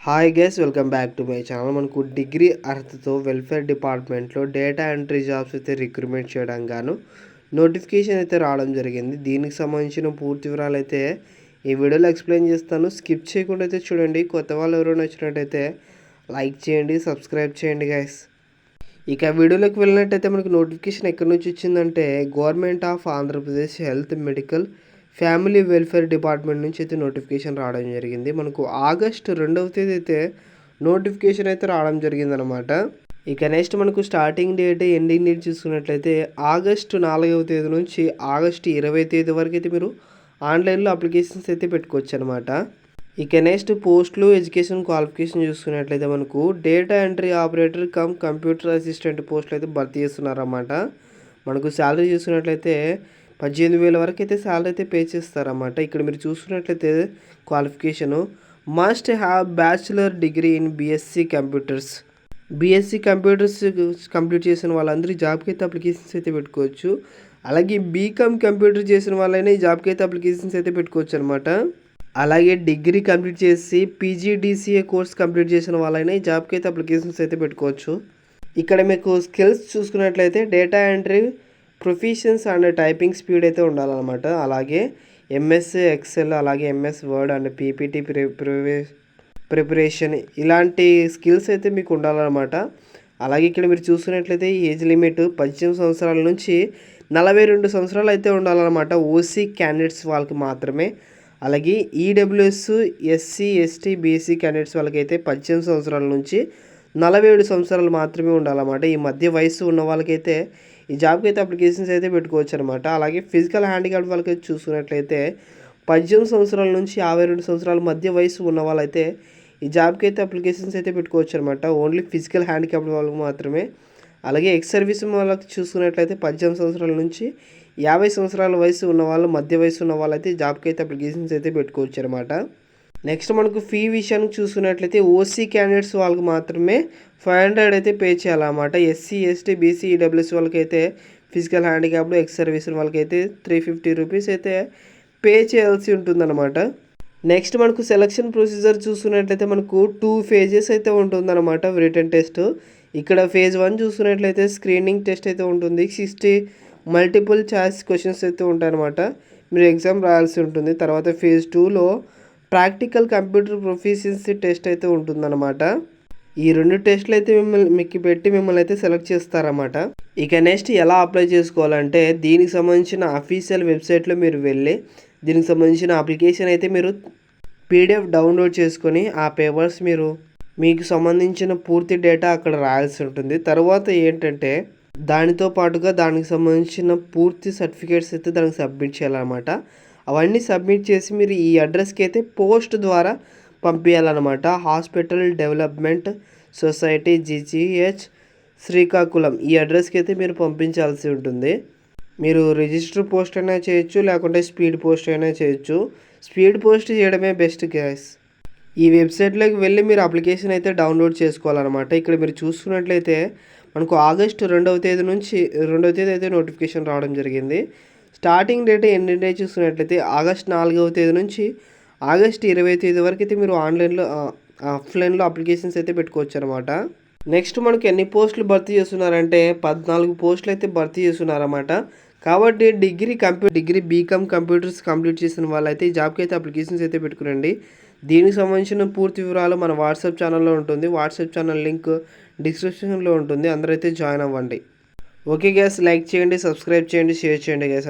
Hi guys, welcome back to my channel. మనకు degree అర్హతతో welfare డిపార్ట్మెంట్లో డేటా ఎంట్రీ జాబ్స్ అయితే రిక్రూట్మెంట్ చేయడం గాను నోటిఫికేషన్ అయితే రావడం జరిగింది. దీనికి సంబంధించిన పూర్తి వివరాలు అయితే ఈ వీడియోలో ఎక్స్ప్లెయిన్ చేస్తాను. స్కిప్ చేయకుండా అయితే చూడండి. కొత్త వాళ్ళు ఎవరైనా వచ్చినట్టయితే లైక్ చేయండి, సబ్స్క్రైబ్ చేయండి గైస్. ఇక వీడియోలోకి వెళ్ళినట్టయితే మనకు నోటిఫికేషన్ ఎక్కడి నుంచి వచ్చిందంటే government of Andhra Pradesh health medical family welfare department నుంచి అయితే నోటిఫికేషన్ రావడం జరిగింది. మనకు ఆగస్టు 2వ తేదీ అయితే నోటిఫికేషన్ అయితే రావడం జరిగిందనమాట. ఇక నెక్స్ట్ మనకు స్టార్టింగ్ డేట్, ఎండింగ్ డేట్ చూసుకున్నట్లయితే ఆగస్టు 4వ తేదీ నుంచి ఆగస్టు 20వ తేదీ వరకు అయితే మీరు ఆన్లైన్లో అప్లికేషన్స్ అయితే పెట్టుకోవచ్చు అనమాట. ఇక నెక్స్ట్ పోస్టులు, ఎడ్యుకేషన్ క్వాలిఫికేషన్ చూసుకున్నట్లయితే మనకు data entry operator come computer assistant పోస్టులు అయితే భర్తీ చేస్తున్నారన్నమాట. మనకు శాలరీ చూసుకున్నట్లయితే 18,000 వరకు అయితే శాలరీ అయితే పే చేస్తారన్నమాట. ఇక్కడ మీరు చూసుకున్నట్లయితే qualification must have bachelor degree in BSc computers complete చేసిన వాళ్ళందరూ జాబ్కి అయితే అప్లికేషన్స్ అయితే పెట్టుకోవచ్చు. అలాగే బీకామ్ కంప్యూటర్ చేసిన వాళ్ళైనా ఈ జాబ్కి అయితే అప్లికేషన్స్ అయితే పెట్టుకోవచ్చు అనమాట. అలాగే డిగ్రీ కంప్లీట్ చేసి పీజీడీసీఏ కోర్స్ కంప్లీట్ చేసిన వాళ్ళైనా ఈ జాబ్కి అయితే అప్లికేషన్స్ అయితే పెట్టుకోవచ్చు. ఇక్కడ మీకు స్కిల్స్ చూసుకున్నట్లయితే data entry proficiency and typing speed అయితే ఉండాలన్నమాట. అలాగే ఎంఎస్ ఎక్సెల్, అలాగే MS word and PPT preparation ఇలాంటి స్కిల్స్ అయితే మీకు ఉండాలన్నమాట. అలాగే ఇక్కడ మీరు చూసుకున్నట్లయితే ఏజ్ లిమిట్ 18 సంవత్సరాల నుంచి 42 సంవత్సరాలు అయితే ఉండాలన్నమాట. ఓసీ క్యాండిడేట్స్ వాళ్ళకి మాత్రమే. అలాగే EWS, SC, ST, BC candidates వాళ్ళకైతే 18 సంవత్సరాల నుంచి 47 సంవత్సరాలు మాత్రమే ఉండాలన్నమాట. ఈ మధ్య వయసు ఉన్న వాళ్ళకైతే ఈ జాబ్కి అయితే అప్లికేషన్స్ అయితే పెట్టుకోవచ్చు అనమాట. అలాగే ఫిజికల్ హ్యాండిక్యాప్ వాళ్ళకి చూసుకున్నట్లయితే 18 సంవత్సరాల నుంచి 52 సంవత్సరాల మధ్య వయసు ఉన్న వాళ్ళైతే ఈ జాబ్కి అయితే అప్లికేషన్స్ అయితే పెట్టుకోవచ్చు అనమాట. ఓన్లీ ఫిజికల్ హ్యాండిక్యాప్ వాళ్ళకి మాత్రమే. అలాగే ఎక్స్ సర్వీస్ వాళ్ళకి చూసుకున్నట్లయితే 18 సంవత్సరాల నుంచి 50 సంవత్సరాల వయసు ఉన్న వాళ్ళు, మధ్య వయసు ఉన్న వాళ్ళైతే జాబ్కి అయితే అప్లికేషన్స్ అయితే పెట్టుకోవచ్చు అనమాట. నెక్స్ట్ మనకు ఫీ విషయానికి చూసుకున్నట్లయితే ఓసీ క్యాండిడేట్స్ వాళ్ళకి మాత్రమే 500 అయితే పే చేయాలన్నమాట. ఎస్సీ, ఎస్టీ, బీసీ, ఈడబ్ల్యూఎస్ వాళ్ళకైతే ఫిజికల్ హ్యాండిక్యాప్లు, ఎక్స్ సర్వీస్ వాళ్ళకైతే 350 రూపీస్ అయితే పే చేయాల్సి ఉంటుందన్నమాట. నెక్స్ట్ మనకు సెలక్షన్ ప్రొసీజర్ చూసుకున్నట్లయితే మనకు 2 phases అయితే ఉంటుందన్నమాట. రిటన్ టెస్ట్ ఇక్కడ phase 1 చూసుకున్నట్లయితే స్క్రీనింగ్ టెస్ట్ అయితే ఉంటుంది. 60 మల్టిపుల్ చాయిస్ క్వశ్చన్స్ అయితే ఉంటాయన్నమాట. మీరు ఎగ్జామ్ రాయాల్సి ఉంటుంది. తర్వాత phase 2లో ప్రాక్టికల్ కంప్యూటర్ ప్రొఫిషియన్సీ టెస్ట్ అయితే ఉంటుందన్నమాట. ఈ 2 టెస్టులు అయితే మిమ్మల్ని అయితే సెలెక్ట్ చేస్తారన్నమాట. ఇక నెక్స్ట్ ఎలా అప్లై చేసుకోవాలంటే దీనికి సంబంధించిన అఫీషియల్ వెబ్సైట్లో మీరు వెళ్ళి దీనికి సంబంధించిన అప్లికేషన్ అయితే మీరు పీడిఎఫ్ డౌన్లోడ్ చేసుకొని ఆ పేపర్స్ మీకు సంబంధించిన పూర్తి డేటా అక్కడ రాయాల్సి ఉంటుంది. తర్వాత ఏంటంటే దానితో పాటుగా దానికి సంబంధించిన పూర్తి సర్టిఫికేట్స్ అయితే దానికి సబ్మిట్ చేయాలన్నమాట. అవన్నీ సబ్మిట్ చేసి మీరు ఈ అడ్రస్కి అయితే పోస్ట్ ద్వారా పంపించాలన్నమాట. Hospital development society, GGH, Srikakulam ఈ అడ్రస్కి అయితే మీరు పంపించాల్సి ఉంటుంది. మీరు రిజిస్టర్ పోస్ట్ అయినా చేయొచ్చు, లేకుంటే స్పీడ్ పోస్ట్ అయినా చేయొచ్చు. స్పీడ్ పోస్ట్ చేయడమే బెస్ట్ గ్యాస్. ఈ వెబ్సైట్లోకి వెళ్ళి మీరు అప్లికేషన్ అయితే డౌన్లోడ్ చేసుకోవాలన్నమాట. ఇక్కడ మీరు చూసుకున్నట్లయితే మనకు ఆగస్టు 2వ తేదీ అయితే నోటిఫికేషన్ రావడం జరిగింది. స్టార్టింగ్ డేట్, ఎండింగ్ డేట్ చూసుకున్నట్లయితే ఆగస్టు 4వ తేదీ నుంచి ఆగస్టు 20వ తేదీ వరకు అయితే మీరు ఆఫ్లైన్లో అప్లికేషన్స్ అయితే పెట్టుకోవచ్చు అనమాట. నెక్స్ట్ మనకు ఎన్ని పోస్టులు భర్తీ చేస్తున్నారంటే 14 పోస్టులు అయితే భర్తీ చేస్తున్నారన్నమాట. కాబట్టి డిగ్రీ బీకామ్ కంప్యూటర్స్ కంప్లీట్ చేసిన వాళ్ళైతే ఈ జాబ్కి అయితే అప్లికేషన్స్ అయితే పెట్టుకురండి. దీనికి సంబంధించిన పూర్తి వివరాలు మన వాట్సాప్ ఛానల్లో ఉంటుంది. వాట్సాప్ ఛానల్ లింక్ డిస్క్రిప్షన్లో ఉంటుంది. అందరూ అయితే జాయిన్ అవ్వండి. ఓకే గ్యాస్, లైక్ చేయండి, సబ్స్క్రైబ్ చేయండి, షేర్ చేయండి గ్యాస్.